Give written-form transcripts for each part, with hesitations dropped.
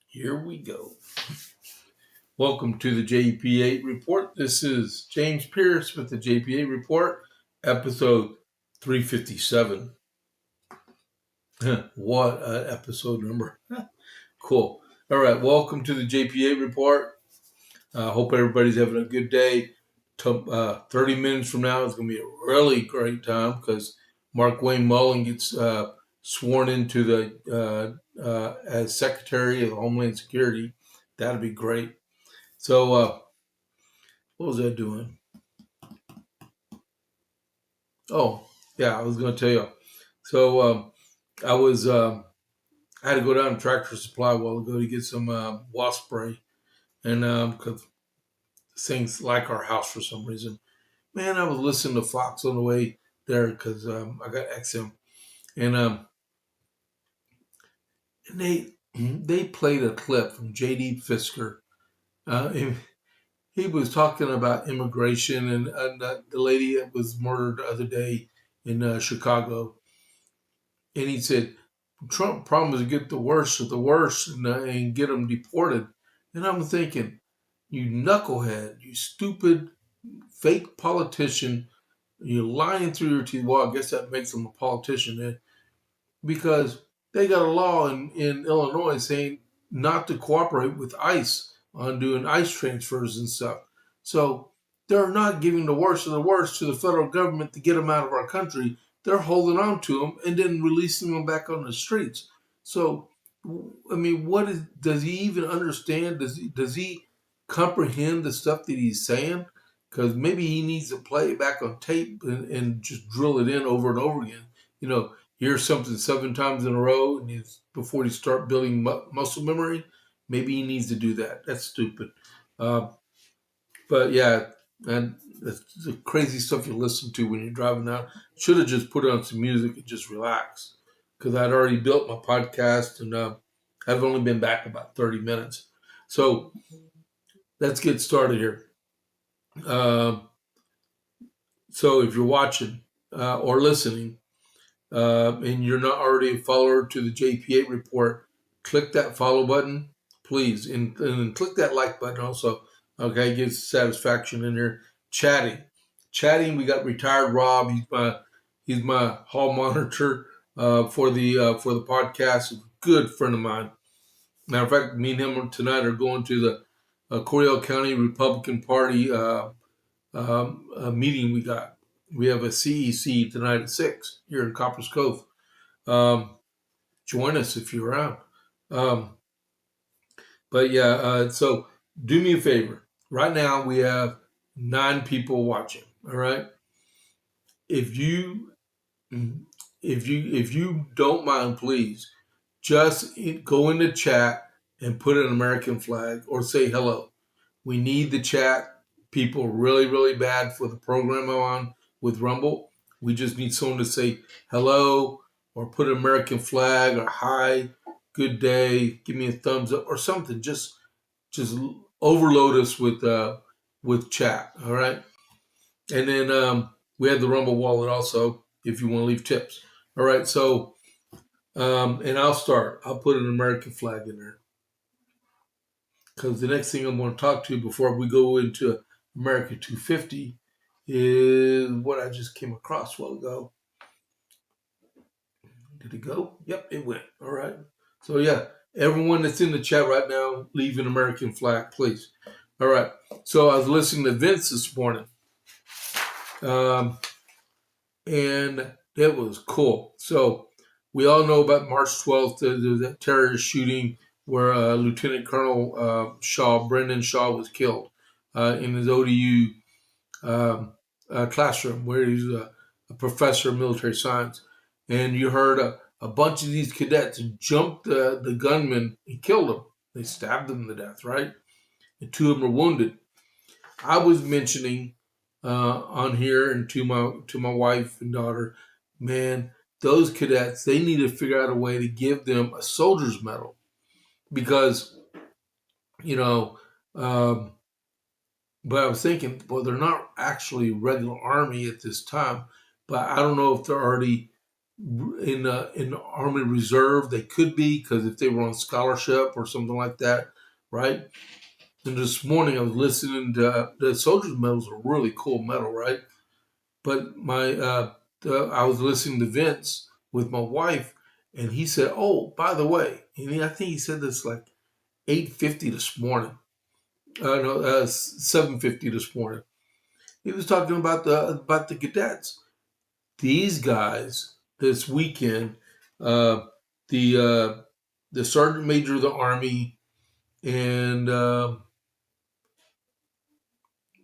Here we go. Welcome to the JP8 report. This is James Pierce with the JP8 report, episode 357. What an episode number. Cool. All right. Welcome to the JP8 report. Hope everybody's having a good day. 30 minutes from now is going to be a really great time because Markwayne Mullin gets sworn into the as Secretary of Homeland Security. That'd be great. So, what was I doing? Oh, yeah, I was going to tell you. So, I had to go down to Tractor Supply a while ago to get some wasp spray, and because things like our house for some reason. Man, I was listening to Fox on the way there because I got XM, and they played a clip from J.D. Fisker. He was talking about immigration and the lady that was murdered the other day in Chicago. And he said, Trump promised to get the worst of the worst and get them deported. And I'm thinking, you knucklehead, you stupid, fake politician, you're lying through your teeth. Well, I guess that makes him a politician then. Because they got a law in Illinois saying not to cooperate with ICE on doing ICE transfers and stuff. So they're not giving the worst of the worst to the federal government to get them out of our country. They're holding on to them and then releasing them back on the streets. So, I mean, does he even understand? Does he comprehend the stuff that he's saying? Because maybe he needs to play it back on tape and just drill it in over and over again. You know, hear something 7 times in a row and before you start building muscle memory. Maybe he needs to do that. That's stupid. But yeah, and the crazy stuff you listen to when you're driving out. Should have just put on some music and just relax. Because I'd already built my podcast and I've only been back about 30 minutes. So let's get started here. So if you're watching or listening and you're not already a follower to the JP8 report, click that follow button, please. And click that like button also. Okay, gives satisfaction in there. Chatting. We got retired Rob. He's my hall monitor for the podcast. Good friend of mine. Matter of fact, me and him tonight are going to the Coyle County Republican Party meeting. We have a CEC tonight at 6 here in Coppers Cove. Join us if you're around. But yeah, so do me a favor. Right now we have 9 people watching. All right. If you don't mind, please just go in the chat and put an American flag or say hello. We need the chat people really, really bad for the program I'm on with Rumble. We just need someone to say hello or put an American flag or hi, good day, give me a thumbs up or something. Just overload us with chat, all right? And then we have the Rumble wallet also if you want to leave tips. All right, so, and I'll start. I'll put an American flag in there. Because the next thing I'm going to talk to you before we go into America 250 is what I just came across a while ago. Did it go? Yep, it went. All right. So, yeah, everyone that's in the chat right now, leave an American flag, please. All right. So, I was listening to Vince this morning. And it was cool. So, we all know about March 12th, the terrorist shooting where Lieutenant Colonel Brendan Shaw, was killed in his ODU classroom where he's a professor of military science. And you heard a bunch of these cadets jumped the gunman and killed him. They stabbed him to death, right? And 2 of them were wounded. I was mentioning on here and to my wife and daughter, man, those cadets, they need to figure out a way to give them a soldier's medal because, you know, but I was thinking, well, they're not actually regular Army at this time, but I don't know if they're already in the Army Reserve. They could be, because if they were on scholarship or something like that, right? And this morning I was listening to the Soldier's Medal's a really cool medal, right? But I was listening to Vince with my wife, and he said, "Oh, by the way," and I think he said this like 8:50 this morning. No, 7:50 this morning. He was talking about the cadets. These guys this weekend, the sergeant major of the Army, and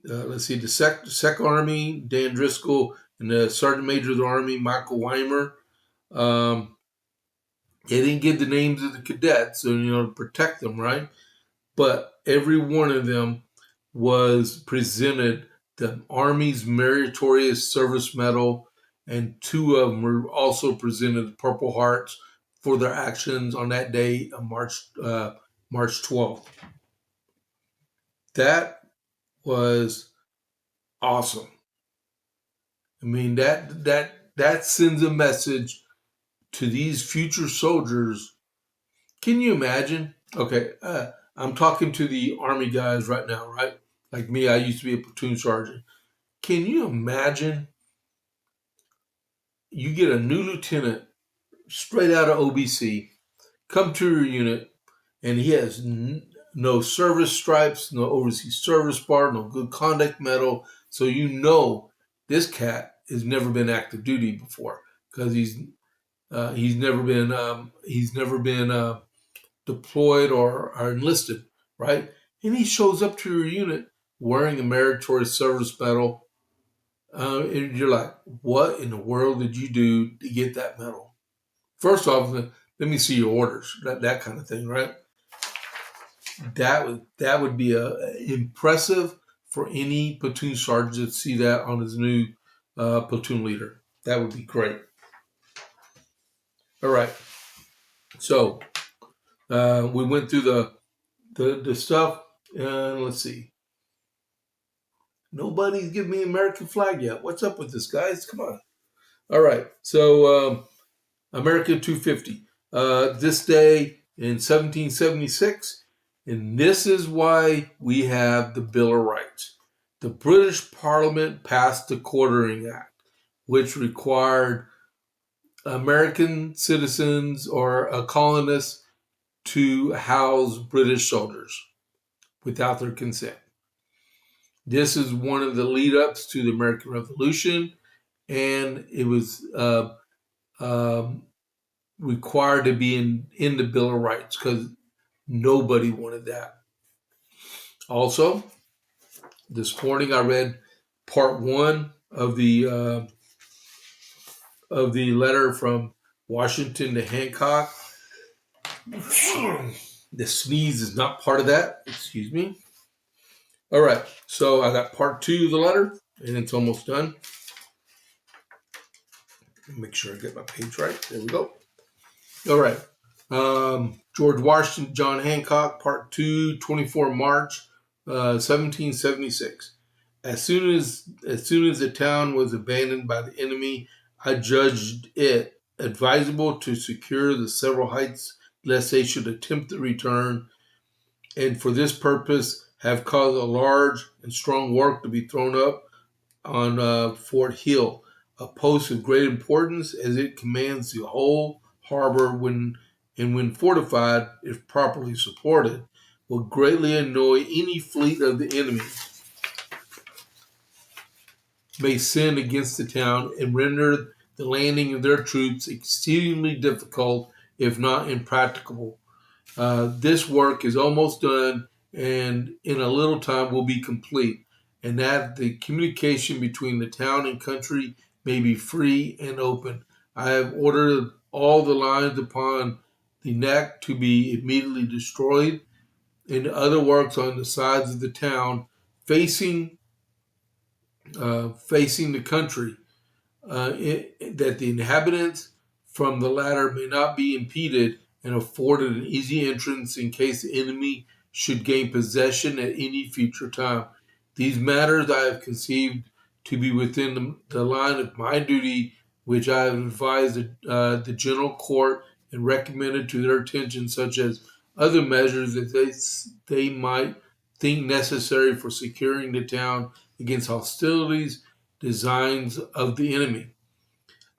let's see, the Sec Army, Dan Driscoll, and the sergeant major of the Army, Michael Weimer. They didn't give the names of the cadets, so to protect them, right? But every one of them was presented the Army's Meritorious Service Medal, and two of them were also presented Purple Hearts for their actions on that day of March 12th. That was awesome. I mean, that sends a message to these future soldiers. Can you imagine? Okay, I'm talking to the Army guys right now, right? Like me, I used to be a platoon sergeant. Can you imagine you get a new lieutenant straight out of OBC, come to your unit, and he has no service stripes, no overseas service bar, no good conduct medal. So this cat has never been active duty before because he's never been deployed or enlisted, right? And he shows up to your unit wearing a meritorious service medal. And you're like, what in the world did you do to get that medal? First off, let me see your orders, that kind of thing, right? That would be impressive for any platoon sergeant to see that on his new platoon leader. That would be great. All right. So we went through the stuff. Let's see. Nobody's given me American flag yet. What's up with this, guys? Come on. All right. So American 250. This day in 1776, and this is why we have the Bill of Rights. The British Parliament passed the Quartering Act, which required American citizens or colonists to house British soldiers without their consent. This is one of the lead-ups to the American Revolution, and it was required to be in the Bill of Rights because nobody wanted that. Also, this morning I read part 1 of the letter from Washington to Hancock. The sneeze is not part of that. Excuse me. All right, so I got part 2 of the letter, and it's almost done. Make sure I get my page right. There we go. All right. George Washington, John Hancock, part 2, 24 March, 1776. As soon as the town was abandoned by the enemy, I judged it advisable to secure the several heights lest they should attempt the return, and for this purpose have caused a large and strong work to be thrown up on Fort Hill, a post of great importance as it commands the whole harbor when fortified, if properly supported, will greatly annoy any fleet of the enemy may send against the town and render the landing of their troops exceedingly difficult, if not impracticable. This work is almost done, and in a little time will be complete, and that the communication between the town and country may be free and open. I have ordered all the lines upon the neck to be immediately destroyed, and other works on the sides of the town facing the country, that the inhabitants from the latter may not be impeded and afforded an easy entrance in case the enemy should gain possession at any future time. These matters I have conceived to be within the line of my duty, which I have advised the General Court and recommended to their attention, such as other measures that they might think necessary for securing the town against hostilities, designs of the enemy.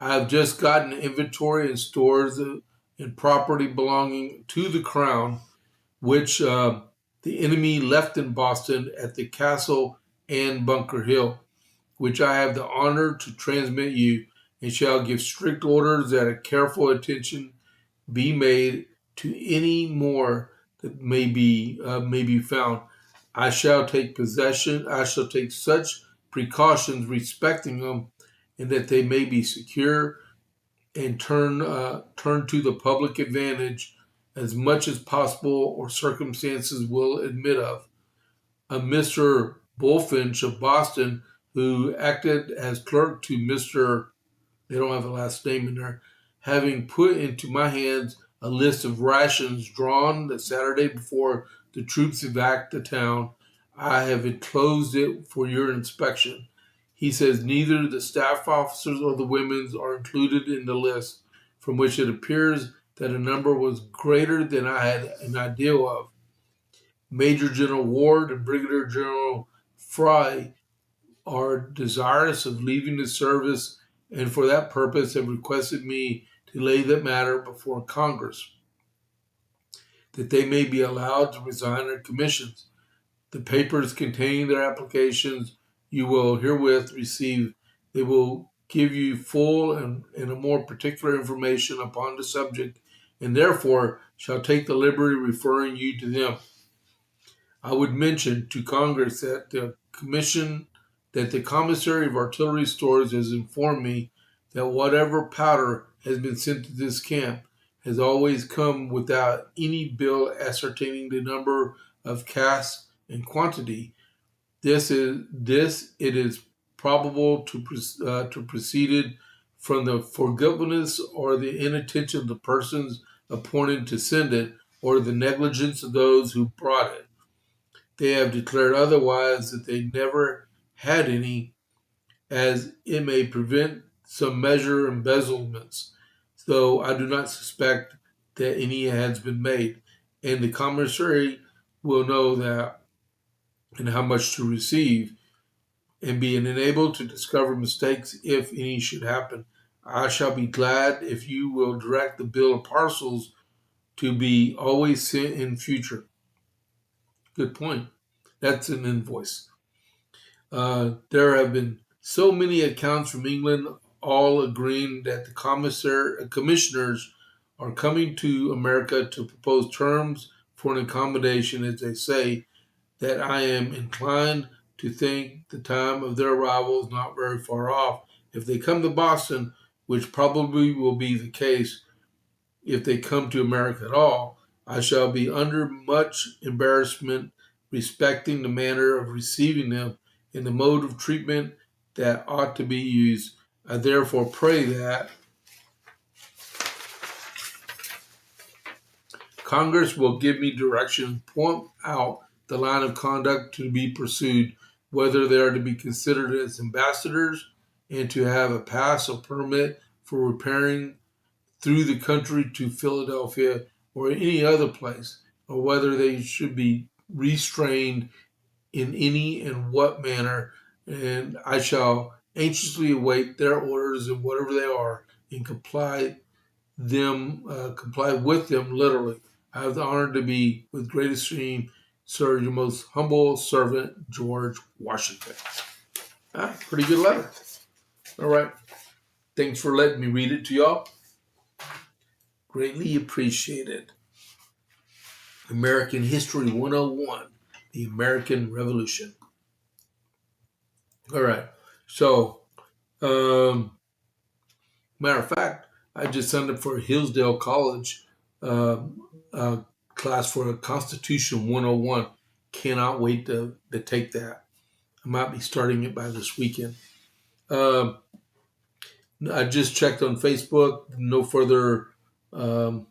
I have just gotten an inventory and stores and property belonging to the Crown, which the enemy left in Boston at the castle and Bunker Hill, which I have the honor to transmit you, and shall give strict orders that a careful attention be made to any more that may be found. I shall take such precautions respecting them, and that they may be secure and turn to the public advantage as much as possible or circumstances will admit of. A Mr. Bulfinch of Boston, who acted as clerk to Mr. They don't have a last name in there, having put into my hands a list of rations drawn the Saturday before the troops evac the town, I have enclosed it for your inspection. He says neither the staff officers or the women's are included in the list, from which it appears that a number was greater than I had an idea of. Major General Ward and Brigadier General Fry are desirous of leaving the service, and for that purpose have requested me to lay the matter before Congress, that they may be allowed to resign their commissions. The papers containing their applications you will herewith receive. They will give you full and a more particular information upon the subject, and therefore shall take the liberty of referring you to them. I would mention to Congress that the Commissary of Artillery Stores has informed me that whatever powder has been sent to this camp has always come without any bill ascertaining the number of casks and quantity. It is probable to proceeded from the forgetfulness or the inattention of the persons appointed to send it, or the negligence of those who brought it. They have declared otherwise, that they never had any, as it may prevent some measure embezzlements, though I do not suspect that any has been made, and the commissary will know that and how much to receive, and be enabled to discover mistakes if any should happen. I shall be glad if you will direct the bill of parcels to be always sent in future. Good point. That's an invoice. There have been so many accounts from England, all agreeing that the commissioners are coming to America to propose terms for an accommodation, as they say, that I am inclined to think the time of their arrival is not very far off. If they come to Boston, which probably will be the case if they come to America at all, I shall be under much embarrassment respecting the manner of receiving them and the mode of treatment that ought to be used. I therefore pray that Congress will give me direction, point out the line of conduct to be pursued, whether they are to be considered as ambassadors and to have a pass or permit for repairing through the country to Philadelphia or any other place, or whether they should be restrained in any and what manner, and I shall anxiously await their orders and whatever they are, and comply with them literally. I have the honor to be, with great esteem, Sir, your most humble servant, George Washington. Pretty good letter. All right. Thanks for letting me read it to y'all. Greatly appreciated. American History 101, the American Revolution. All right. So, matter of fact, I just signed up for a Hillsdale College class for a Constitution 101. Cannot wait to take that. I might be starting it by this weekend. I just checked on Facebook. Um,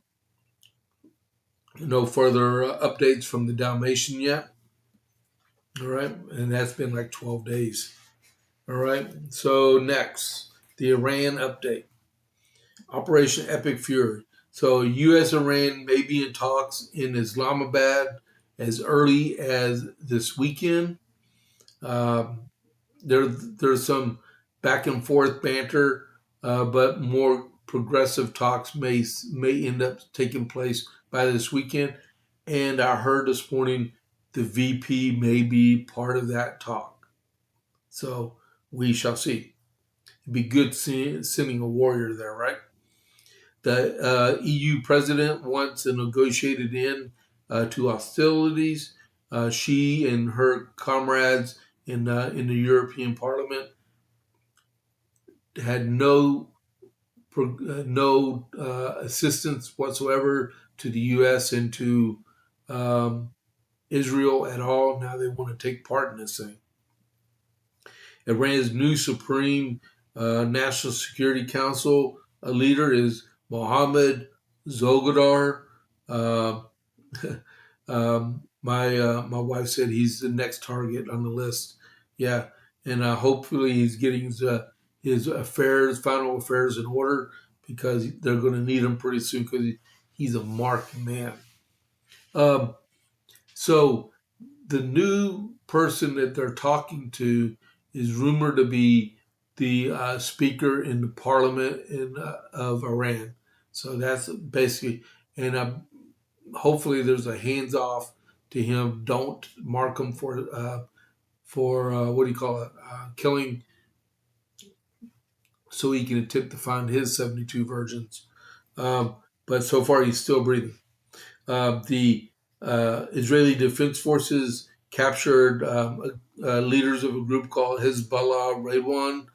no further updates from the Dalmatian yet. All right, and that's been like 12 days. All right. So next, the Iran update. Operation Epic Fury. So U.S. Iran may be in talks in Islamabad as early as this weekend. Um, there's some back and forth banter, but more progressive talks may end up taking place by this weekend. And I heard this morning the VP may be part of that talk. So we shall see. It'd be good sending a warrior there, right? The EU president wants a negotiated end to hostilities. She and her comrades in the European Parliament had no assistance whatsoever to the U.S. and to Israel at all. Now they want to take part in this thing. Iran's new Supreme National Security Council leader is Mohammad Zogadar. Uh, my wife said he's the next target on the list. Yeah, and hopefully he's getting his final affairs in order because they're going to need him pretty soon because he's a marked man. So the new person that they're talking to is rumored to be the speaker in the parliament of Iran. So that's basically, and hopefully there's a hands off to him. Don't mark him for what do you call it? Killing, so he can attempt to find his 72 virgins. But so far he's still breathing. The Israeli Defense Forces captured leaders of a group called Hezbollah Radwan.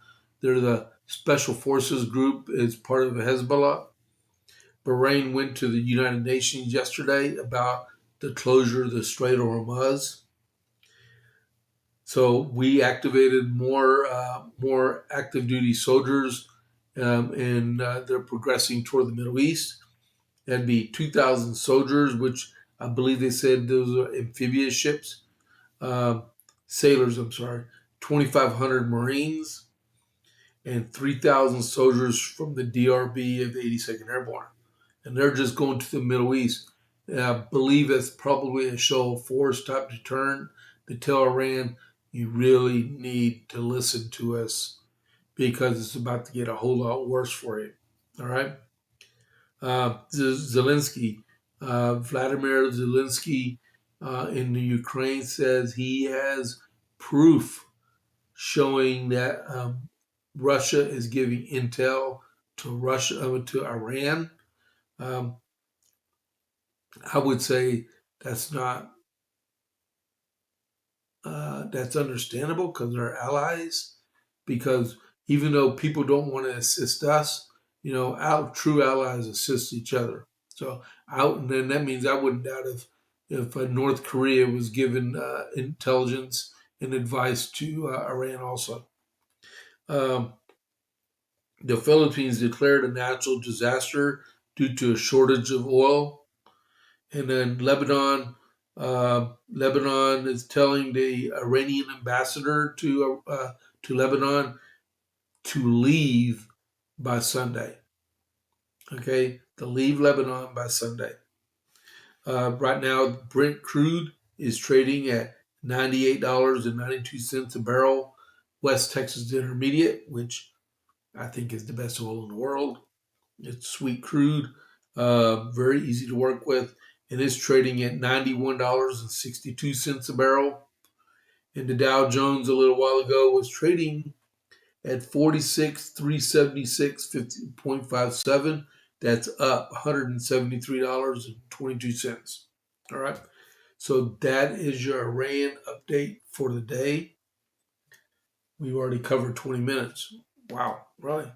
They're the special forces group. It's part of Hezbollah. Bahrain went to the United Nations yesterday about the closure of the Strait of Hormuz. So we activated more active duty soldiers, and they're progressing toward the Middle East. That'd be 2,000 soldiers, which I believe they said those are amphibious ships, sailors, 2,500 Marines, and 3,000 soldiers from the DRB of the 82nd Airborne. And they're just going to the Middle East. And I believe that's probably a show of force type deterrent to tell Iran, you really need to listen to us because it's about to get a whole lot worse for you. All right? Zelensky, Vladimir Zelensky in the Ukraine says he has proof showing that Russia is giving intel to Iran. I would say that's not that's understandable because they're allies. Because even though people don't want to assist us, our true allies assist each other. So then that means I wouldn't doubt if North Korea was given intelligence and advice to Iran also. The Philippines declared a natural disaster due to a shortage of oil. And then Lebanon is telling the Iranian ambassador to Lebanon to leave by Sunday. Okay, to leave Lebanon by Sunday. Right now, Brent crude is trading at $98.92 a barrel. West Texas Intermediate, which I think is the best oil in the world. It's sweet crude, very easy to work with, and it's trading at $91.62 a barrel. And the Dow Jones a little while ago was trading at 46,376.57. That's up $173.22. All right. So that is your Iran update for the day. We've already covered 20 minutes. Wow, really?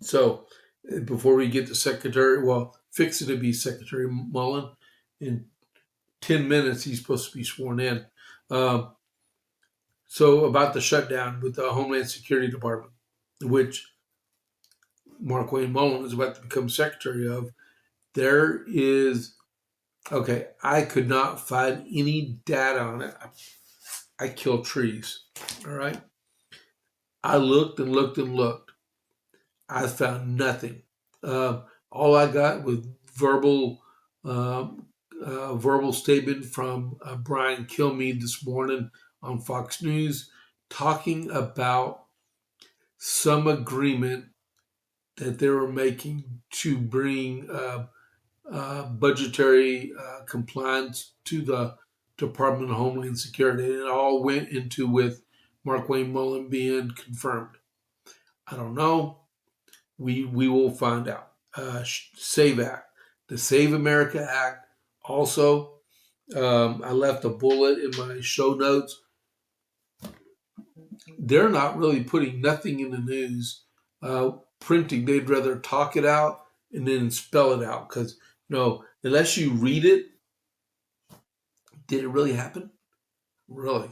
So before we get to fixing to be Secretary Mullin, in 10 minutes he's supposed to be sworn in. So about the shutdown with the Homeland Security Department, which Markwayne Mullin is about to become secretary of, there is, okay, I could not find any data on it. I kill trees, all right? I looked and looked and looked. I found nothing. All I got was verbal verbal statement from Brian Kilmeade this morning on Fox News, talking about some agreement that they were making to bring budgetary compliance to the Department of Homeland Security. And it all went into with Markwayne Mullin being confirmed. I don't know. We will find out. SAVE Act, the Save America Act. Also, I left a bullet in my show notes. They're not really putting nothing in the news, printing. They'd rather talk it out and then spell it out because unless you read it, did it really happen? Really?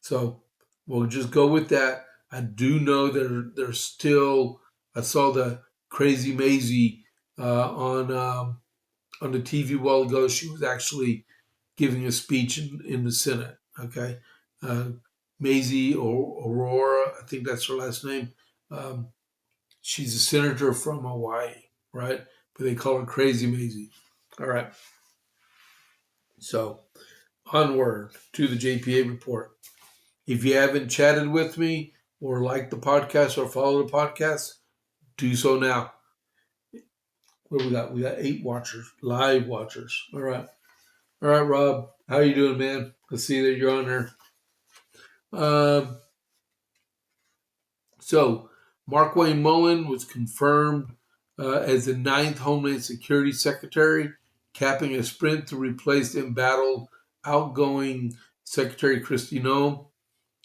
So we'll just go with that. I do know that there's still. I saw the Crazy Maisie on the TV a while ago. She was actually giving a speech in the Senate. Okay, Maisie or Aurora, I think that's her last name. She's a senator from Hawaii, right? But they call her Crazy Maisie. All right. So onward to the JP8 report. If you haven't chatted with me or liked the podcast or followed the podcast, do so now. What do we got? We got 8 watchers, live watchers. All right. All right, Rob. How you doing, man? Let's see that you're on there. So Markwayne Mullin was confirmed as the 9th Homeland Security Secretary, capping a sprint to replace the embattled outgoing Secretary Kristi Noem.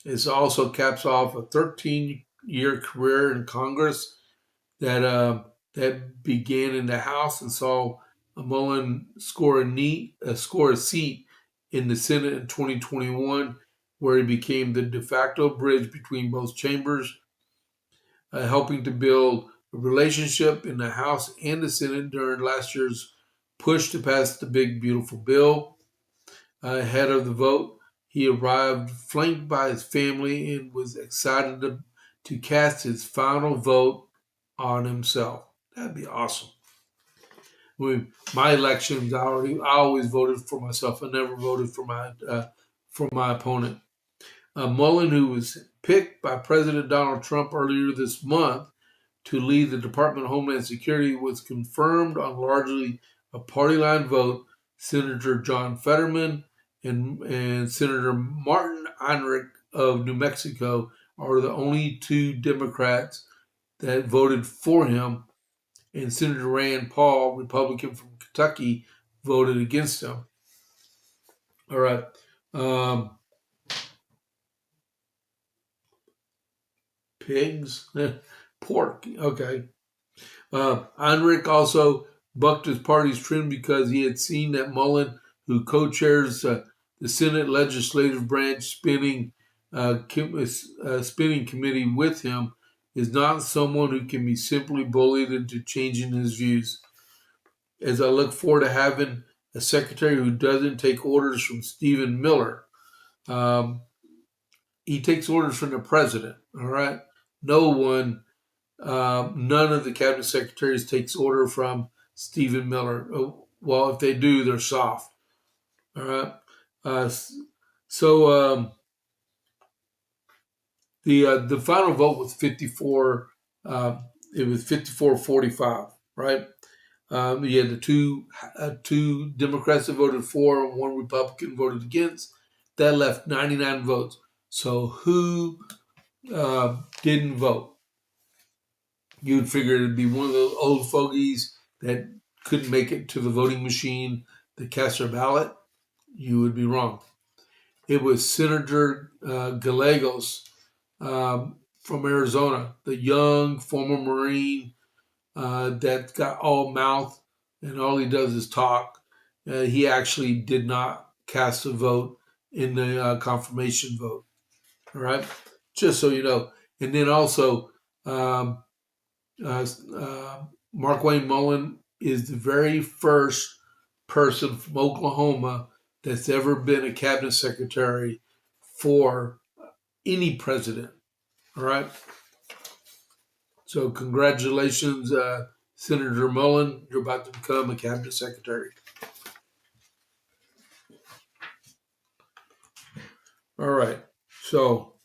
It also caps off a 13-year career in Congress that began in the House and saw Mullin score a seat in the Senate in 2021, where he became the de facto bridge between both chambers, helping to build a relationship in the House and the Senate during last year's push to pass the big, beautiful bill. Ahead of the vote, he arrived flanked by his family and was excited to cast his final vote on himself. That'd be awesome. My elections, I always voted for myself. I never voted for my opponent. Mullin, who was picked by President Donald Trump earlier this month to lead the Department of Homeland Security, was confirmed on largely a party line vote. Senator John Fetterman and Senator Martin Heinrich of New Mexico are the only 2 Democrats that voted for him, and Senator Rand Paul, Republican from Kentucky, voted against him. All right. Pigs? Pork. Okay. Heinrich also bucked his party's trend because he had seen that Mullin, who co-chairs the Senate legislative branch spinning committee with him, is not someone who can be simply bullied into changing his views. As I look forward to having a secretary who doesn't take orders from Stephen Miller. He takes orders from the president, all right? None of the cabinet secretaries takes order from Stephen Miller. Well, if they do, they're soft, all right? The final vote was 54. It was 54-45, right? You had the two Democrats that voted for, and 1 Republican voted against. That left 99 votes. So who didn't vote? You'd figure it'd be one of those old fogies that couldn't make it to the voting machine to cast their ballot. You would be wrong. It was Senator Gallegos from Arizona, the young former Marine that got all mouth and all he does is talk. He actually did not cast a vote in the confirmation vote. All right, just so you know. And then also, um, Markwayne Mullin is the very first person from Oklahoma that's ever been a cabinet secretary for any president. All right. So congratulations, Senator Mullin. You're about to become a cabinet secretary. All right. So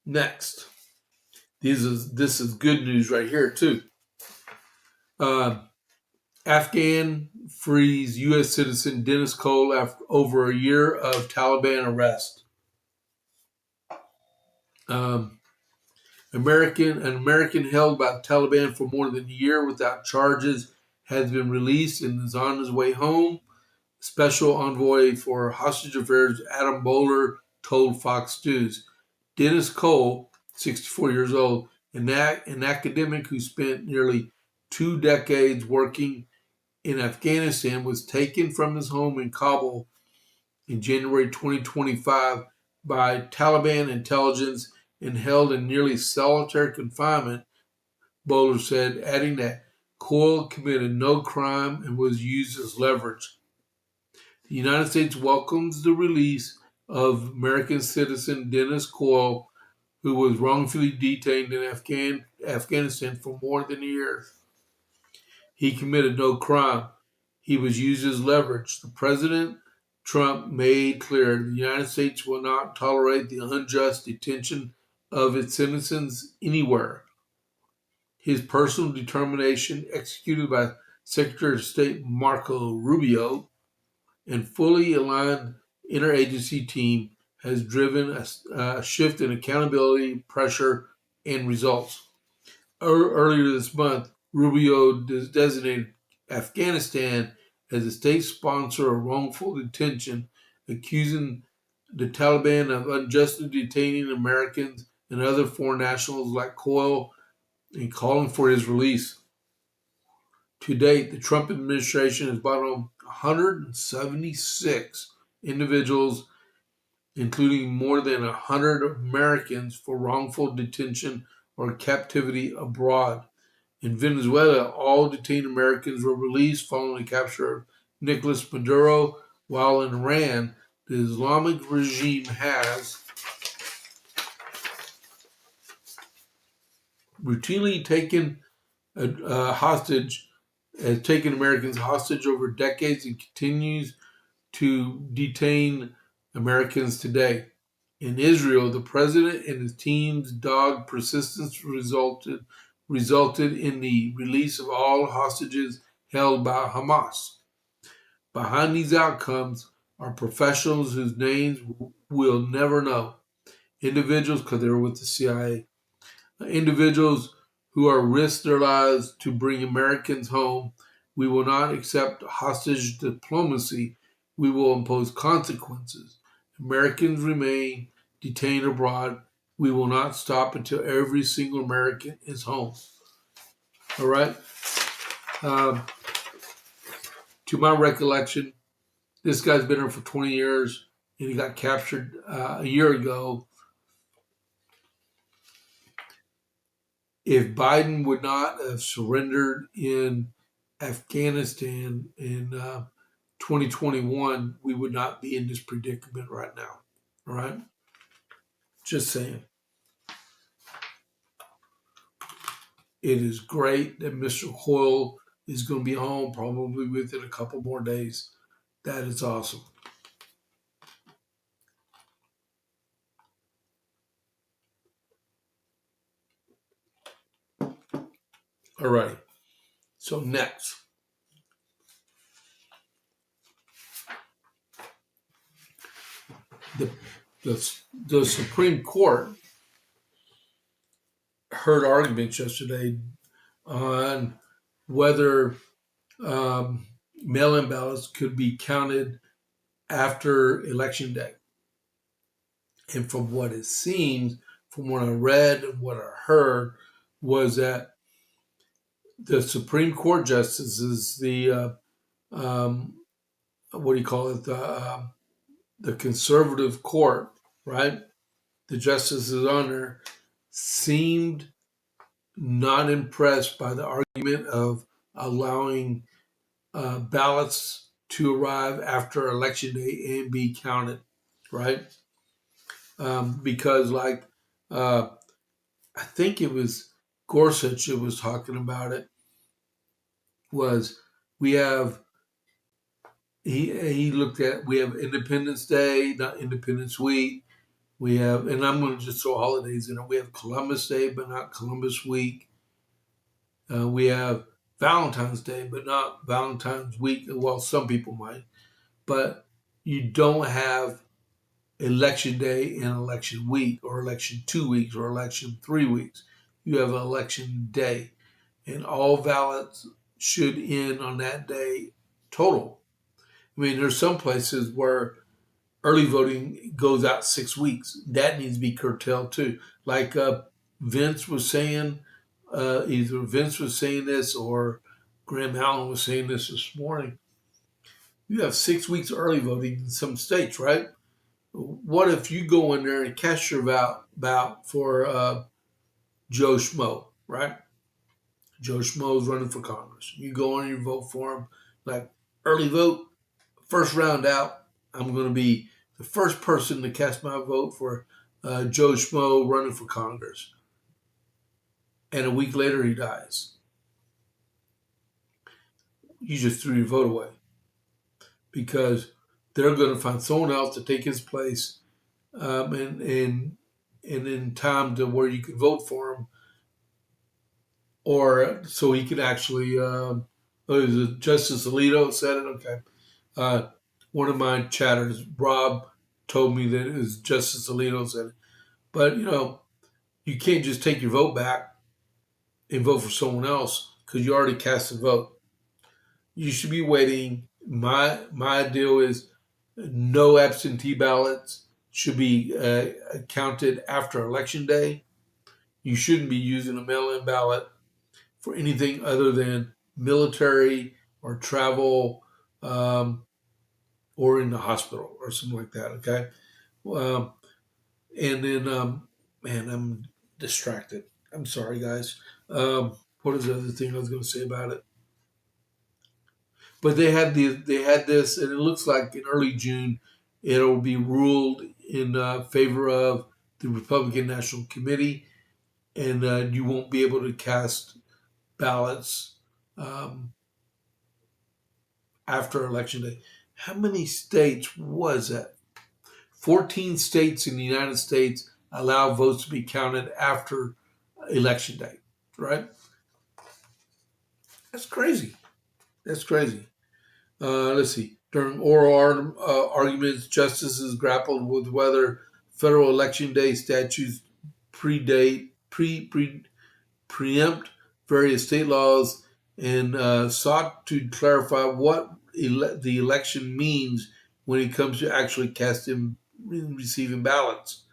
next, this is good news right here too. Afghan frees U.S. citizen Dennis Coyle after over a year of Taliban arrest. An American held by the Taliban for more than a year without charges has been released and is on his way home. Special envoy for hostage affairs Adam Bowler told Fox News. Dennis Coyle, 64 years old, an academic who spent nearly 2 decades working in Afghanistan, was taken from his home in Kabul in January 2025 by Taliban intelligence and held in nearly solitary confinement, Bowler said, adding that Coyle committed no crime and was used as leverage. The United States welcomes the release of American citizen Dennis Coyle, who was wrongfully detained in Afghanistan for more than a year. He committed no crime. He was used as leverage. The President Trump made clear the United States will not tolerate the unjust detention of its citizens anywhere. His personal determination, executed by Secretary of State Marco Rubio, and fully aligned interagency team has driven a shift in accountability, pressure, and results. Earlier this month, Rubio designated Afghanistan as a state sponsor of wrongful detention, accusing the Taliban of unjustly detaining Americans and other foreign nationals like Coyle and calling for his release. To date, the Trump administration has brought home 176 individuals, including more than 100 Americans, for wrongful detention or captivity abroad. In Venezuela, all detained Americans were released following the capture of Nicolas Maduro, while in Iran, the Islamic regime has routinely taken has taken Americans hostage over decades and continues to detain Americans today. In Israel, the president and his team's dogged persistence resulted in the release of all hostages held by Hamas. Behind these outcomes are professionals whose names we'll never know. Individuals, because they were with the CIA, individuals who are risked their lives to bring Americans home. We will not accept hostage diplomacy. We will impose consequences. Americans remain detained abroad. We will not stop until every single American is home. All right? To my recollection, this guy's been here for 20 years, and he got captured a year ago. If Biden would not have surrendered in Afghanistan in 2021, we would not be in this predicament right now. All right? Just saying. It is great that Mr. Coyle is going to be home probably within a couple more days. That is awesome. All right. So next. The Supreme Court heard arguments yesterday on whether mail-in ballots could be counted after Election Day. And from what it seems, from what I read and what I heard, was that the Supreme Court justices, the what do you call it, the conservative court, right? the justices on there, seemed not impressed by the argument of allowing ballots to arrive after election day and be counted, right? Because I think it was Gorsuch that was talking about it, was we have, he looked at, we have Independence Day, not Independence Week. We have, and I'm going to just throw holidays in it. We have Columbus Day, but not Columbus Week. We have Valentine's Day, but not Valentine's Week. Well, some people might, but you don't have Election Day and Election Week, or Election 2 weeks, or Election 3 weeks. You have an Election Day, and all ballots should end on that day total. I mean, there's some places where early voting goes out 6 weeks. That needs to be curtailed too. Like Vince was saying, either Vince was saying this or Graham Allen was saying this morning. You have 6 weeks early voting in some states, right? What if you go in there and cast your vote for Joe Schmo, right? Joe Schmo's running for Congress. You go in and you vote for him, like early vote, first round out. I'm going to be the first person to cast my vote for Joe Schmo running for Congress. And a week later, he dies. You just threw your vote away because they're going to find someone else to take his place, and in time to where you can vote for him, or so he could actually. Justice Alito said it. Okay, one of my chatters, Rob, told me that it was Justice Alito said it. But you can't just take your vote back and vote for someone else because you already cast a vote. You should be waiting. My deal is no absentee ballots should be counted after Election Day. You shouldn't be using a mail-in ballot for anything other than military or travel, or in the hospital or something like that. Okay, and then man, I'm distracted. I'm sorry, guys. What is the other thing I was going to say about it? But they had this, and it looks like in early June it'll be ruled in favor of the Republican National Committee, and you won't be able to cast ballots after Election Day. How many states was that? 14 states in the United States allow votes to be counted after Election Day, right? That's crazy. That's crazy. Let's see. During oral arguments, justices grappled with whether federal election day statutes preempt various state laws, and sought to clarify what the election means when it comes to actually casting and receiving ballots.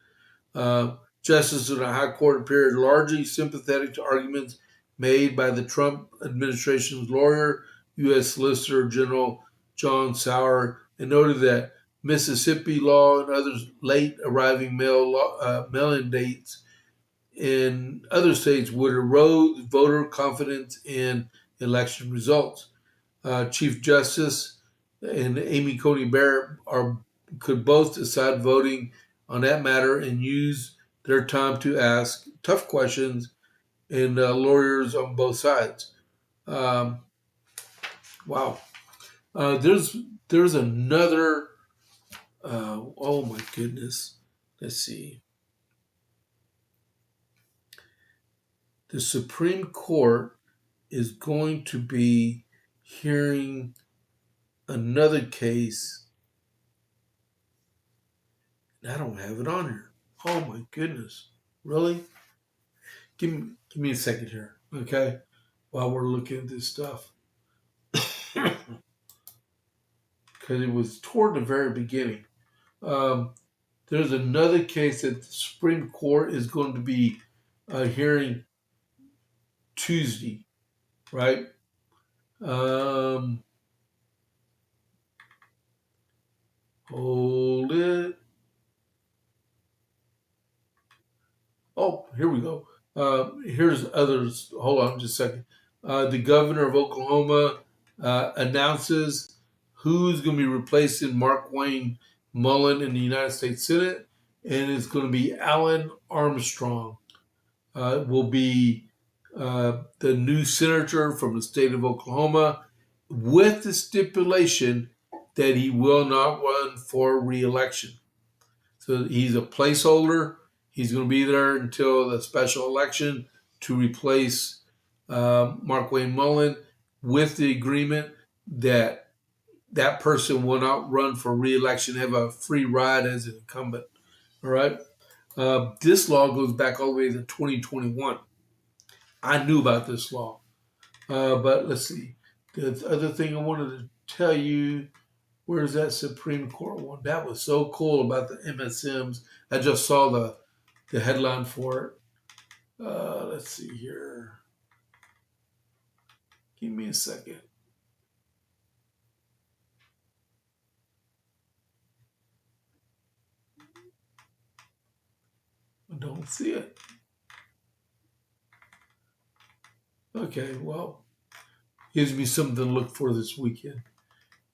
Justices in the High Court appeared largely sympathetic to arguments made by the Trump administration's lawyer, U.S. Solicitor General John Sauer, and noted that Mississippi law and others late arriving mail-in dates in other states would erode voter confidence in election results. Chief Justice and Amy Coney Barrett could both decide voting on that matter and use their time to ask tough questions, and lawyers on both sides. Wow. There's another. Oh my goodness. Let's see. The Supreme Court is going to be hearing another case. I don't have it on here. Oh my goodness. Really? Give me a second here, okay? While we're looking at this stuff. Because it was toward the very beginning. There's another case that the Supreme Court is going to be hearing Tuesday, right? Hold it. Oh, here we go. Here's others. Hold on just a second. The governor of Oklahoma announces who's going to be replacing Markwayne Mullin in the United States Senate, and it's going to be Alan Armstrong. Will be the new senator from the state of Oklahoma, with the stipulation that he will not run for re-election. So he's a placeholder. He's going to be there until the special election to replace Markwayne Mullin, with the agreement that that person will not run for re-election, have a free ride as an incumbent. All right. This law goes back all the way to 2021. I knew about this law. But let's see. The other thing I wanted to tell you, where's that Supreme Court one? That was so cool about the MSMs. I just saw the headline for it. Let's see here. Give me a second. I don't see it. Okay, well, gives me something to look for this weekend.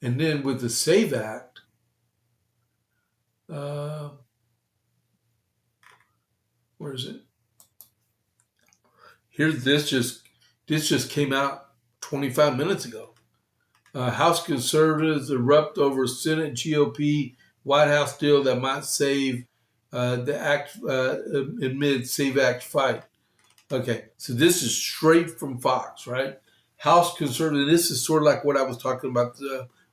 And then with the SAVE Act, where is it? Here's this just came out 25 minutes ago. House conservatives erupt over Senate GOP White House deal that might save the act amid SAVE Act fight. Okay, so this is straight from Fox, right? House conservatives, this is sort of like what I was talking about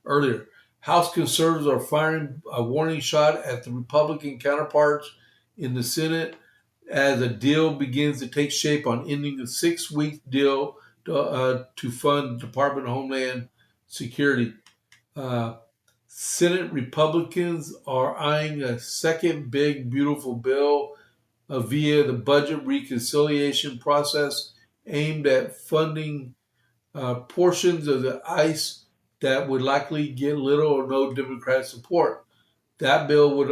earlier. House conservatives are firing a warning shot at the Republican counterparts in the Senate as a deal begins to take shape on ending a 6-week deal to fund the Department of Homeland Security. Senate Republicans are eyeing a second big, beautiful bill via the budget reconciliation process aimed at funding portions of the ICE that would likely get little or no Democrat support. That bill would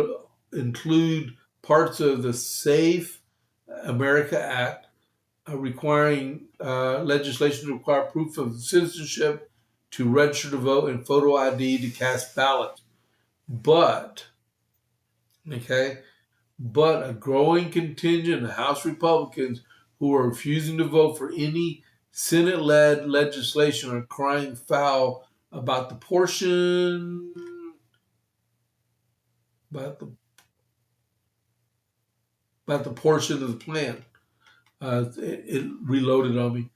include parts of the Save America Act, requiring legislation to require proof of citizenship to register to vote and photo ID to cast ballots. But a growing contingent of House Republicans who are refusing to vote for any Senate-led legislation are crying foul about the portion of the plan. It reloaded on me.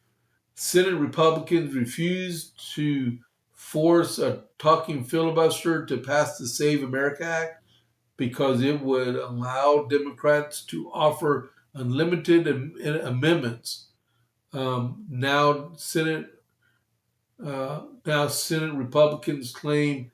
Senate Republicans refused to force a talking filibuster to pass the Save America Act because it would allow Democrats to offer unlimited amendments. Now Senate Republicans claim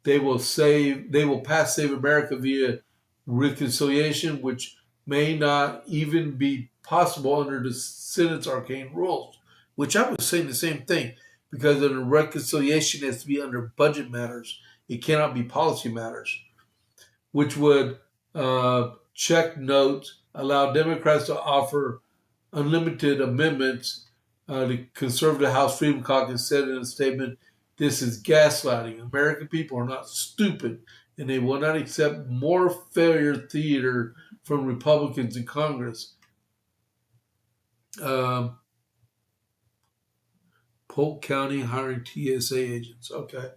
they will pass Save America via reconciliation, which may not even be possible under the Senate's arcane rules. Which I was saying the same thing, because under reconciliation it has to be under budget matters. It cannot be policy matters, which would check notes, allow Democrats to offer unlimited amendments. The conservative House Freedom Caucus said in a statement, "This is gaslighting. American people are not stupid, and they will not accept more failure theater from Republicans in Congress." Polk County hiring TSA agents. Okay.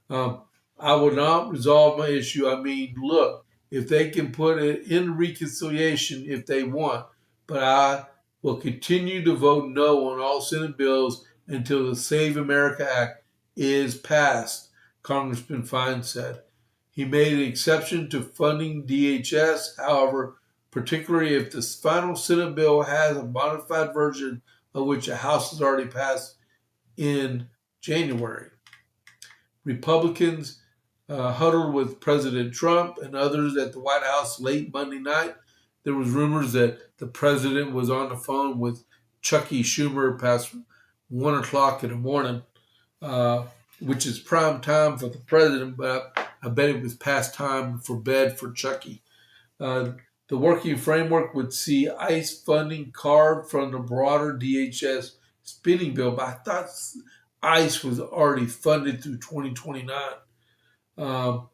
I will not resolve my issue. I mean, look, if they can put it in reconciliation if they want, but I will continue to vote no on all Senate bills until the Save America Act is passed, Congressman Fine said. He made an exception to funding DHS, however, particularly if the final Senate bill has a modified version of which the House has already passed in January. Republicans huddled with President Trump and others at the White House late Monday night. There was rumors that the president was on the phone with Chucky Schumer past 1 o'clock in the morning, which is prime time for the president, but I bet it was past time for bed for Chucky. The working framework would see ICE funding carved from the broader DHS spending bill, but I thought ICE was already funded through 2029. Um,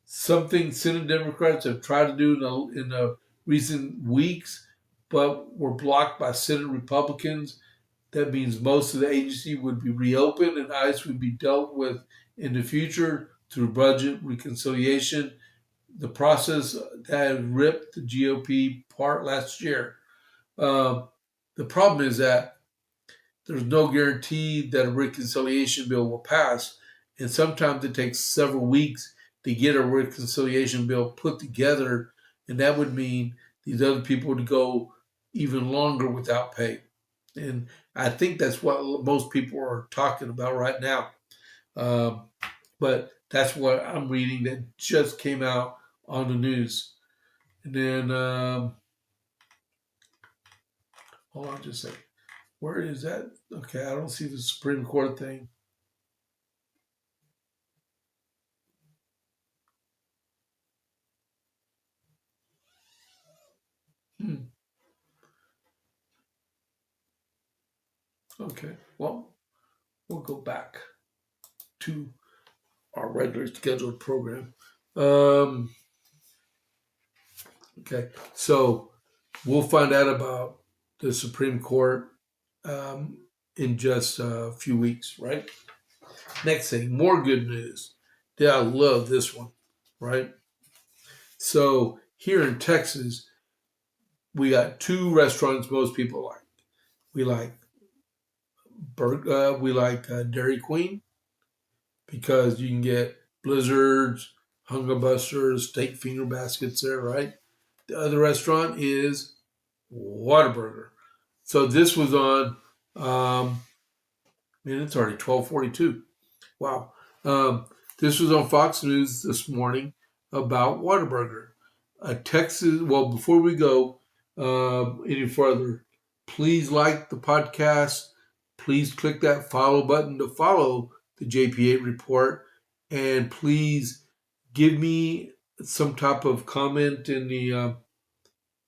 Something Senate Democrats have tried to do in the recent weeks, but were blocked by Senate Republicans. That means most of the agency would be reopened and ICE would be dealt with in the future through budget reconciliation, the process that ripped the GOP apart last year. The problem is that there's no guarantee that a reconciliation bill will pass, and sometimes it takes several weeks to get a reconciliation bill put together, and that would mean these other people would go even longer without pay. And I think that's what most people are talking about right now. Um, but that's what I'm reading that just came out on the news. And then, hold on just a second. Where is that? Okay, I don't see the Supreme Court thing. Okay, well, we'll go back to our regular scheduled program. Okay, so we'll find out about the Supreme Court in just a few weeks, right? Next thing, more good news. Yeah, I love this one, right? So here in Texas, we got two restaurants most people like. We like Dairy Queen because you can get blizzards, hunger busters, steak finger baskets there, right? The other restaurant is Whataburger. So this was on. Man, it's already 12:42. Wow. This was on Fox News this morning about Whataburger. Texas. Well, before we go any further, please like the podcast. Please click that follow button to follow the JP8 report, and please give me some type of comment in the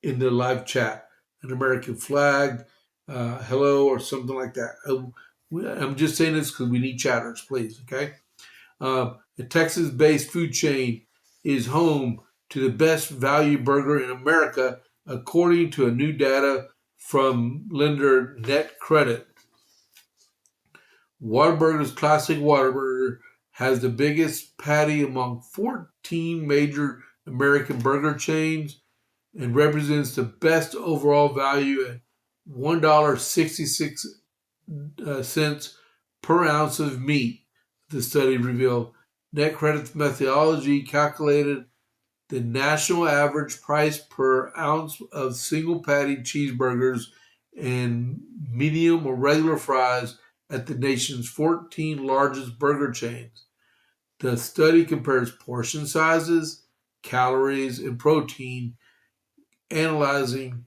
live chat, an American flag, hello, or something like that. I'm just saying this because we need chatters, please. Okay. The Texas-based food chain is home to the best value burger in America, according to a new data from lender Net Credit. Whataburger's Classic Whataburger has the biggest patty among 14 major American burger chains and represents the best overall value at $1.66 per ounce of meat, the study revealed. Net Credit's methodology calculated the national average price per ounce of single patty cheeseburgers and medium or regular fries at the nation's 14 largest burger chains. The study compares portion sizes, calories, and protein, analyzing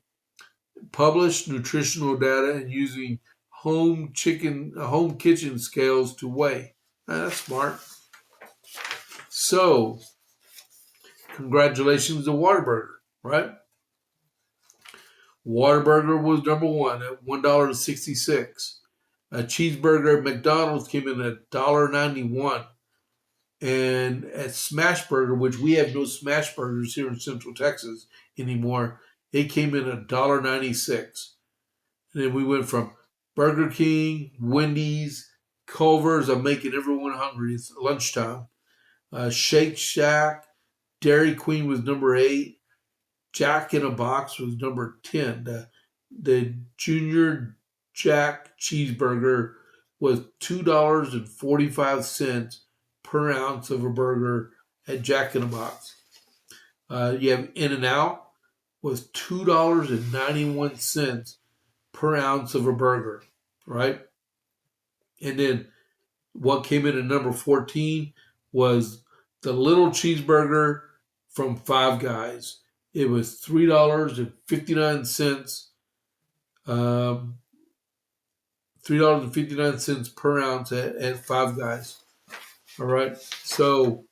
published nutritional data and using home kitchen scales to weigh. That's smart. So, congratulations to Whataburger, right? Whataburger was number one at $1.66. A cheeseburger at McDonald's came in at $1.91. And at Smashburger, which we have no Smashburgers here in Central Texas anymore, it came in at $1.96. And then we went from Burger King, Wendy's, Culver's. I'm making everyone hungry. It's lunchtime. Shake Shack, Dairy Queen was number 8. Jack in a Box was number 10. The Junior Jack cheeseburger was $2.45 per ounce of a burger at Jack in a Box. You have In-N-Out was $2.91 per ounce of a burger, right? And then what came in at number 14 was the little cheeseburger from Five Guys. It was $3.59, $3.59 per ounce at Five Guys. All right. So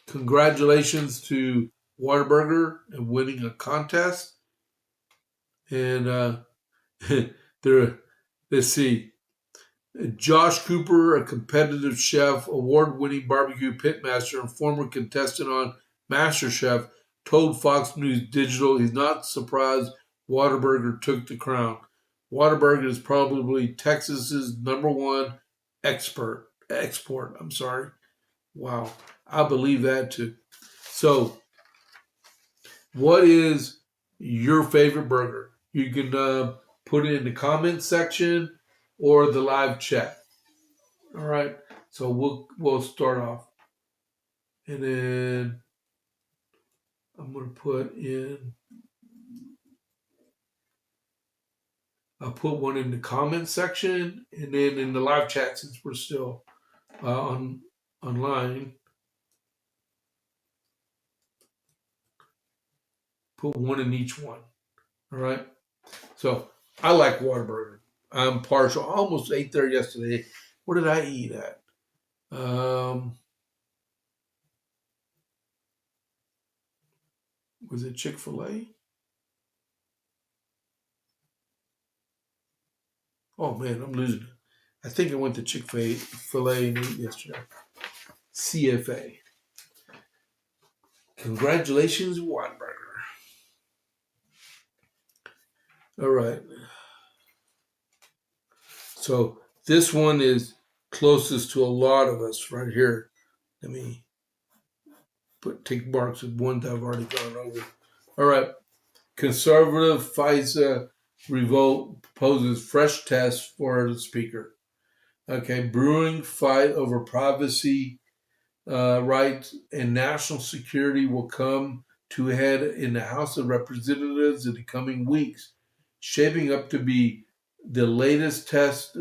congratulations to Whataburger and winning a contest. And let's see, Josh Cooper, a competitive chef, award-winning barbecue pitmaster, and former contestant on MasterChef, told Fox News Digital he's not surprised Whataburger took the crown. Whataburger is probably Texas's #1 export. Wow, I believe that too. So, what is your favorite burger? You can put it in the comments section or the live chat. All right, so we'll start off, and then I'm gonna I'll put one in the comments section, and then in the live chat, since we're still online, put one in each one. All right. So I like Whataburger. I'm partial. I almost ate there yesterday. What did I eat at? Was it Chick-fil-A? Oh man, I'm losing it. I think I went to Chick-fil-A and ate yesterday. CFA. Congratulations, Whataburger. All right. So this one is closest to a lot of us right here. Let me take marks of one that I've already gone over. All right. Conservative FISA revolt proposes fresh tests for the speaker. Okay. Brewing fight over privacy rights and national security will come to a head in the House of Representatives in the coming weeks, shaping up to be the latest test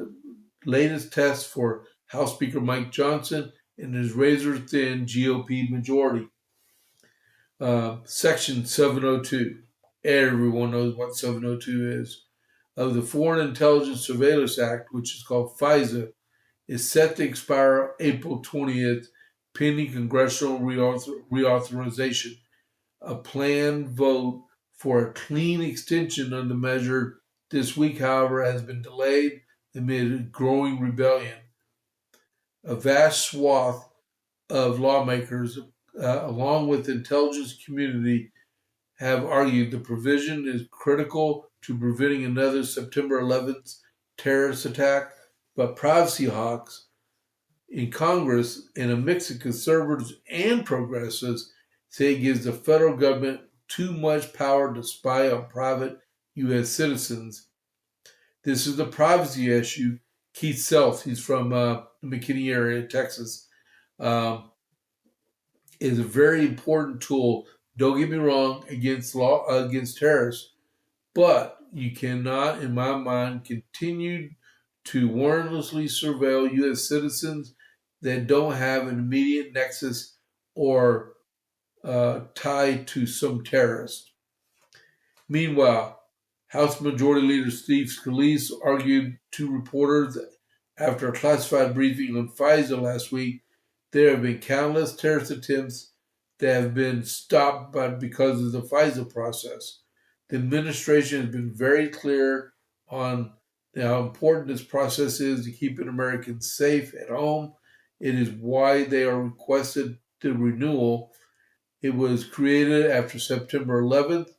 for House Speaker Mike Johnson and his razor-thin GOP majority. Section 702. Everyone knows what 702 is. Of the Foreign Intelligence Surveillance Act, which is called FISA, is set to expire April 20th, pending congressional reauthorization. A planned vote for a clean extension of the measure this week, however, has been delayed amid growing rebellion. A vast swath of lawmakers, along with the intelligence community, have argued the provision is critical to preventing another September 11th terrorist attack, but privacy hawks in Congress and a mix of conservatives and progressives say it gives the federal government too much power to spy on private U.S. citizens. This is the privacy issue. Keith Self, he's from the McKinney area, Texas, is a very important tool. Don't get me wrong, against terrorists, but you cannot, in my mind, continue to warrantlessly surveil U.S. citizens that don't have an immediate nexus or tie to some terrorist. Meanwhile, House Majority Leader Steve Scalise argued to reporters after a classified briefing on FISA last week there have been countless terrorist attempts that have been stopped because of the FISA process. The administration has been very clear on how important this process is to keeping Americans safe at home. It is why they are requested the renewal. It was created after September 11th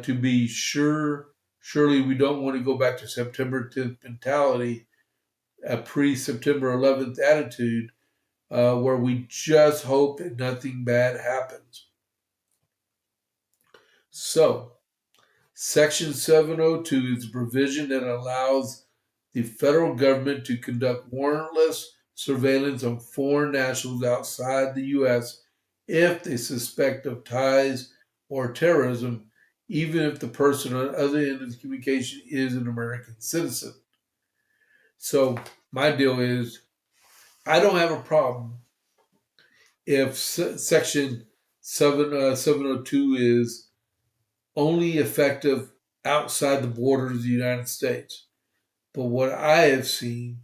to be sure. Surely we don't want to go back to September 10th mentality, a pre-September 11th attitude where we just hope that nothing bad happens. So, Section 702 is a provision that allows the federal government to conduct warrantless surveillance on foreign nationals outside the U.S. if they suspect of ties or terrorism, even if the person on the other end of the communication is an American citizen. So my deal is, I don't have a problem if Section 702 is only effective outside the borders of the United States. But what I have seen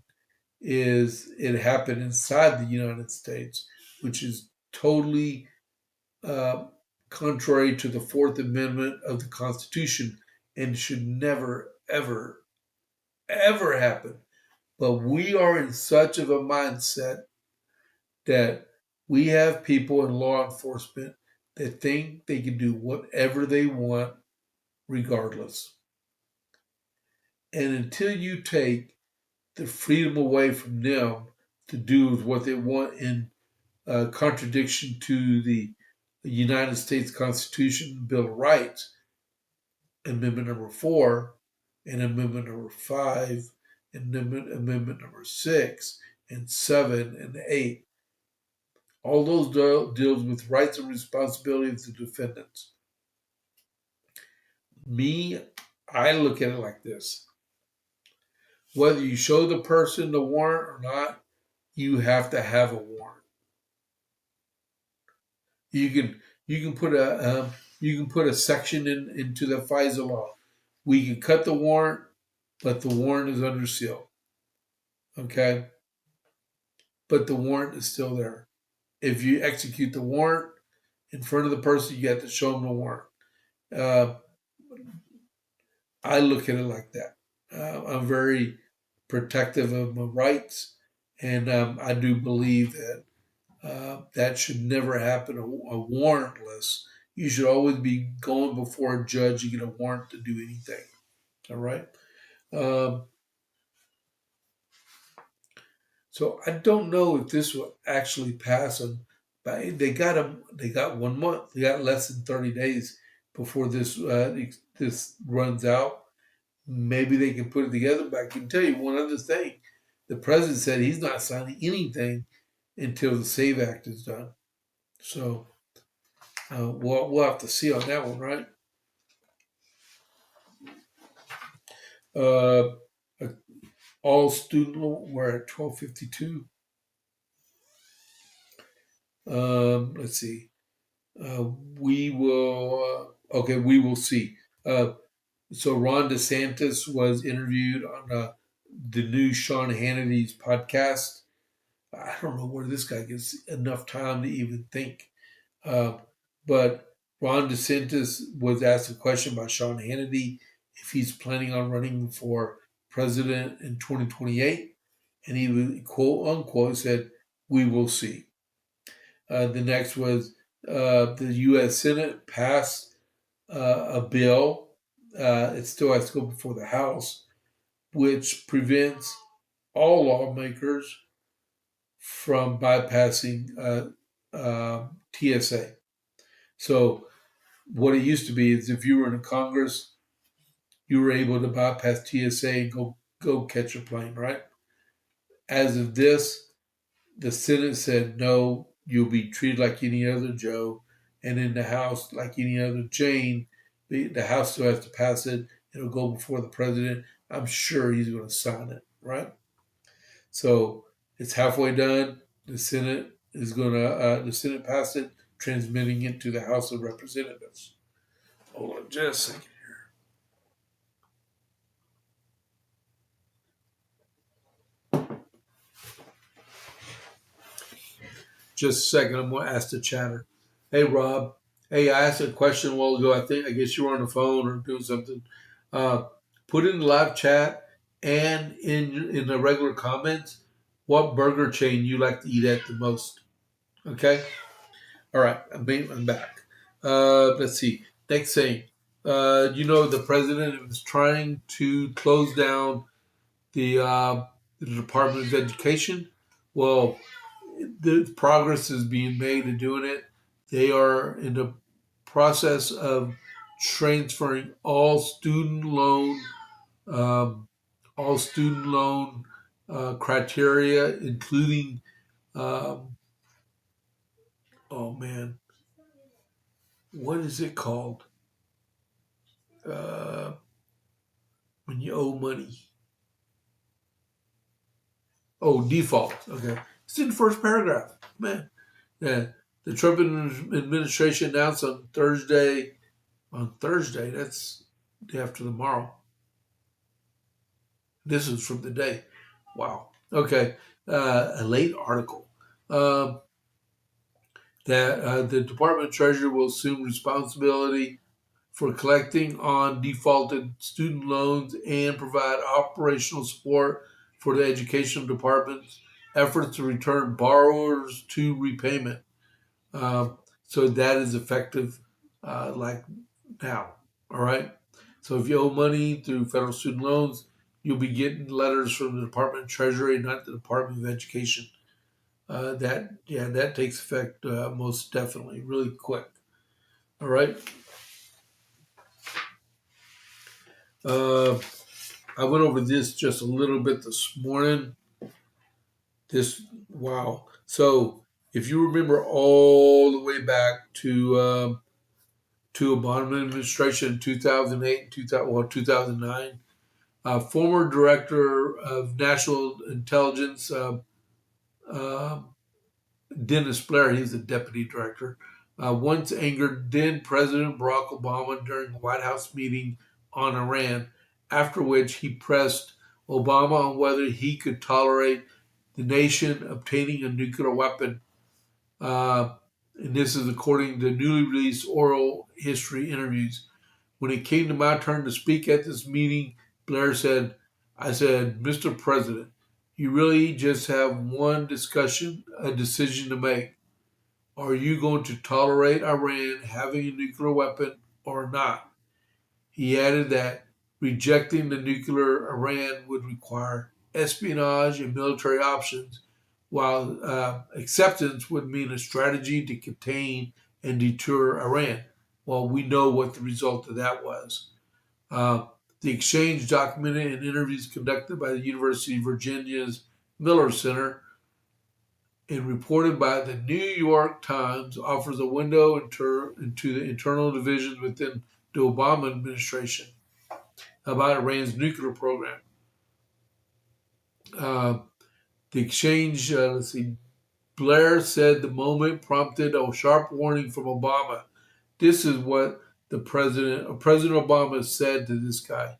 is it happen inside the United States, which is totally contrary to the Fourth Amendment of the Constitution and should never, ever, ever happen. But we are in such of a mindset that we have people in law enforcement that think they can do whatever they want regardless. And until you take the freedom away from them to do what they want in contradiction to the United States Constitution, Bill of Rights, Amendment number 4, and Amendment number 5, and Amendment number 6, and 7, and 8. All those deals with rights and responsibilities of the defendants. I look at it like this. Whether you show the person the warrant or not, you have to have a warrant. You can put a section into the FISA law. We can cut the warrant, but the warrant is under seal. Okay? But the warrant is still there. If you execute the warrant in front of the person, you have to show them the warrant. I look at it like that. I'm very protective of my rights, and I do believe that that should never happen. A warrantless. You should always be going before a judge to get a warrant to do anything. All right. So I don't know if this will actually pass them. But they got 1 month. They got less than 30 days before this runs out. Maybe they can put it together. But I can tell you one other thing. The president said he's not signing anything until the SAVE Act is done. So we'll have to see on that one, right? All student loan, we're at 1252. Let's see. We will see. So Ron DeSantis was interviewed on the new Sean Hannity's podcast. I don't know where this guy gets enough time to even think. But Ron DeSantis was asked a question by Sean Hannity if he's planning on running for president in 2028. And he was, quote unquote, said, "We will see." The next was the U.S. Senate passed a bill. It still has to go before the House, which prevents all lawmakers from bypassing TSA. So what it used to be is if you were in Congress, you were able to bypass TSA and go catch a plane, right? As of this, the Senate said, no, you'll be treated like any other Joe. And in the House, like any other Jane, the House still has to pass it. It'll go before the president. I'm sure he's going to sign it, right? So it's halfway done. The Senate the Senate passed it, transmitting it to the House of Representatives. Hold on just a second here. Just a second. I'm going to ask the chatter. Hey, Rob. Hey, I asked a question a while ago. I guess you were on the phone or doing something. Put in the live chat and in the regular comments what burger chain you like to eat at the most. Okay? All right. I'm back. Let's see. Next thing. The president is trying to close down the Department of Education. Well, the progress is being made in doing it. They are in the process of transferring all student loan criteria, including what is it called when you owe money? Oh, default. Okay, it's in the first paragraph, man. Yeah, the Trump administration announced on Thursday. That's the day after tomorrow. This is from the day. Wow. Okay. A late article. that the Department of Treasury will assume responsibility for collecting on defaulted student loans and provide operational support for the educational department's efforts to return borrowers to repayment. So that is effective like now. All right. So if you owe money through federal student loans, you'll be getting letters from the Department of Treasury, not the Department of Education. That takes effect most definitely, really quick. All right. I went over this just a little bit this morning. Wow. So if you remember all the way back to Obama administration, 2008, 2009, former director of national intelligence, uh, Dennis Blair, he's the deputy director, once angered then President Barack Obama during a White House meeting on Iran, after which he pressed Obama on whether he could tolerate the nation obtaining a nuclear weapon. And this is according to newly released oral history interviews. When it came to my turn to speak at this meeting, Blair said, I said, Mr. President, you really just have one a decision to make. Are you going to tolerate Iran having a nuclear weapon or not? He added that rejecting the nuclear Iran would require espionage and military options, while acceptance would mean a strategy to contain and deter Iran. Well, we know what the result of that was. Uh, the exchange, documented in interviews conducted by the University of Virginia's Miller Center and reported by the New York Times, offers a window into the internal divisions within the Obama administration about Iran's nuclear program. The exchange, Blair said the moment prompted a sharp warning from Obama. This is what President Obama said to this guy.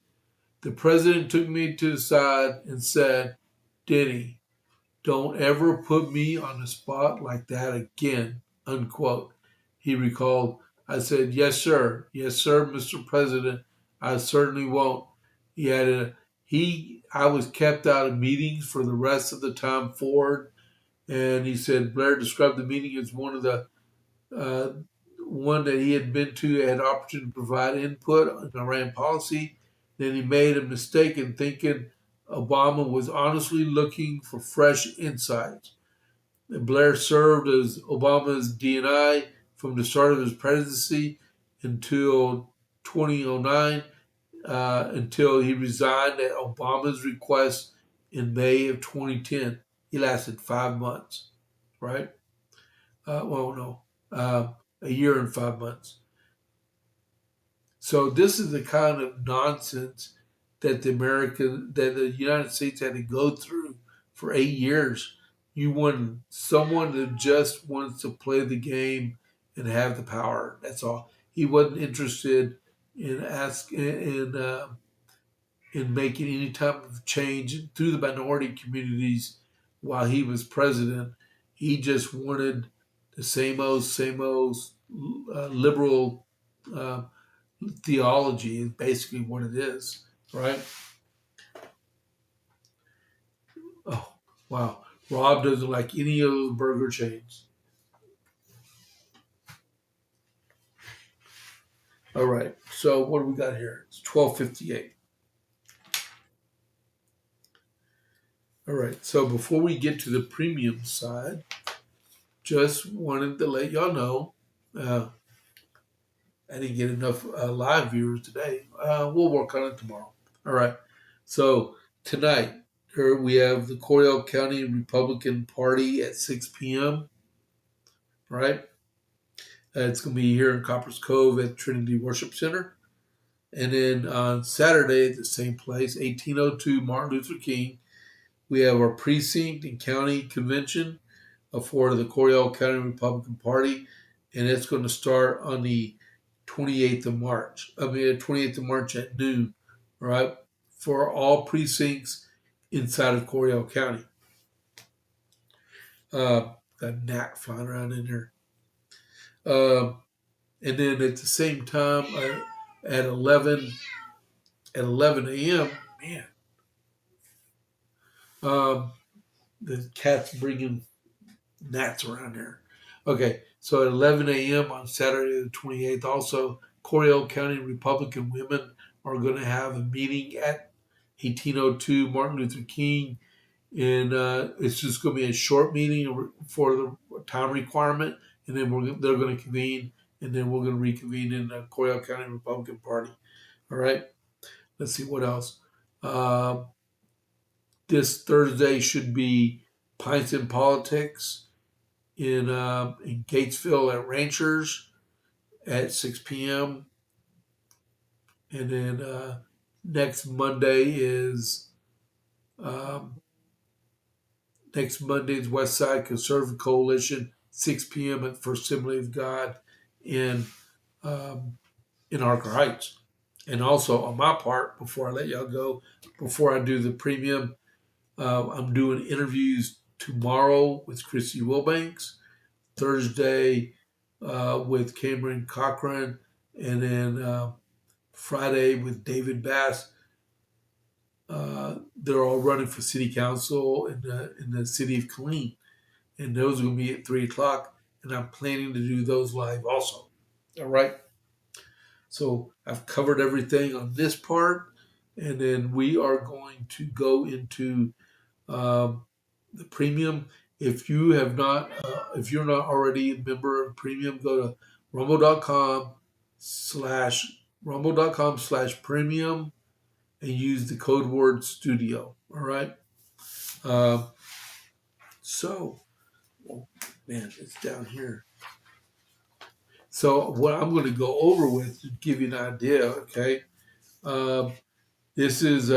The president took me to the side and said, Denny, don't ever put me on the spot like that again, unquote. He recalled, I said, yes, sir, Mr. President, I certainly won't. He added, I was kept out of meetings for the rest of the time forward. And he said, Blair described the meeting as one that he had been to, had opportunity to provide input on Iran policy. Then he made a mistake in thinking Obama was honestly looking for fresh insights. Blair served as Obama's DNI from the start of his presidency until 2009, until he resigned at Obama's request in May of 2010. He lasted 5 months, right? A year and 5 months. So this is the kind of nonsense that the United States had to go through for 8 years. You want someone that just wants to play the game and have the power. That's all. He wasn't interested in in making any type of change through the minority communities while he was president. He just wanted the same old liberal theology is basically what it is, right? Oh, wow. Rob doesn't like any of those burger chains. All right. So what do we got here? It's 12:58. All right. So before we get to the premium side, just wanted to let y'all know I didn't get enough live viewers today. We'll work on it tomorrow. All right. So tonight, here we have the Coyle County Republican Party at 6 p.m. Right? It's going to be here in Coppers Cove at Trinity Worship Center. And then on Saturday at the same place, 1802 Martin Luther King, we have our precinct and county convention for the Coyle County Republican Party. And it's going to start on the 28th of March. 28th of March at noon, right? For all precincts inside of Coyle County. Got a gnat flying around in here. And then at the same time, at 11 a.m., man, the cat's bringing gnats around here. Okay, so at 11 a.m. on Saturday the 28th, also, Coyle County Republican women are going to have a meeting at 1802 Martin Luther King. And it's just going to be a short meeting for the time requirement. And then they're going to convene, and then we're going to reconvene in the Coyle County Republican Party. All right. Let's see what else. This Thursday should be Pints in Politics in Gatesville at Ranchers at 6 p.m. And then next Monday is West Side Conservative Coalition, 6 p.m. at First Assembly of God in Arthur Heights. And also on my part, before I let y'all go, before I do the premium, I'm doing interviews tomorrow with Christy Wilbanks, Thursday with Cameron Cochran, and then Friday with David Bass. They're all running for city council in the city of Killeen, and those are going to be at 3 o'clock. And I'm planning to do those live also. All right. So I've covered everything on this part, and then we are going to go into the premium. If you have not, if you're not already a member of premium, go to rumble.com/premium and use the code word studio. All right. So, oh, man, it's down here. So what I'm going to go over with to give you an idea, okay? This is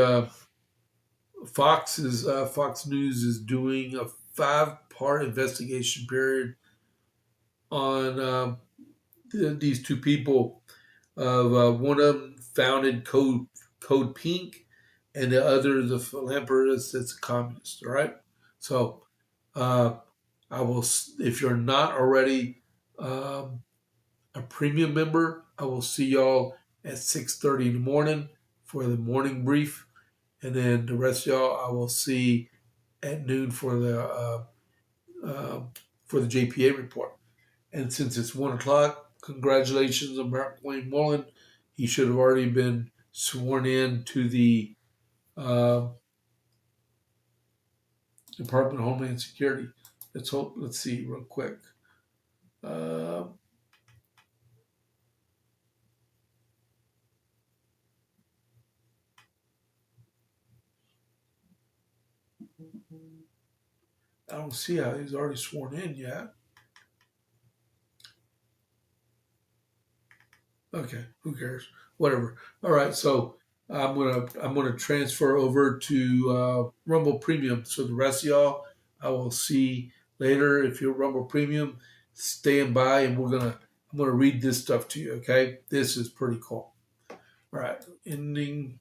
Fox News is doing a 5-part investigation period on these two people. One of them founded Code Pink, and the other is a philanthropist that's a communist. All right, so I will. If you're not already a premium member, I will see y'all at 6:30 in the morning for the morning brief, and then the rest of y'all I will see at noon for the JP8 report. And since it's 1 o'clock, congratulations on Markwayne Mullin. He should have already been sworn in to the Department of Homeland Security. Let's see real quick. I don't see how he's already sworn in yet. Okay, who cares? Whatever. All right, so I'm gonna transfer over to Rumble Premium. So the rest of y'all, I will see later. If you're Rumble Premium, stand by, and I'm gonna read this stuff to you. Okay, this is pretty cool. All right, ending.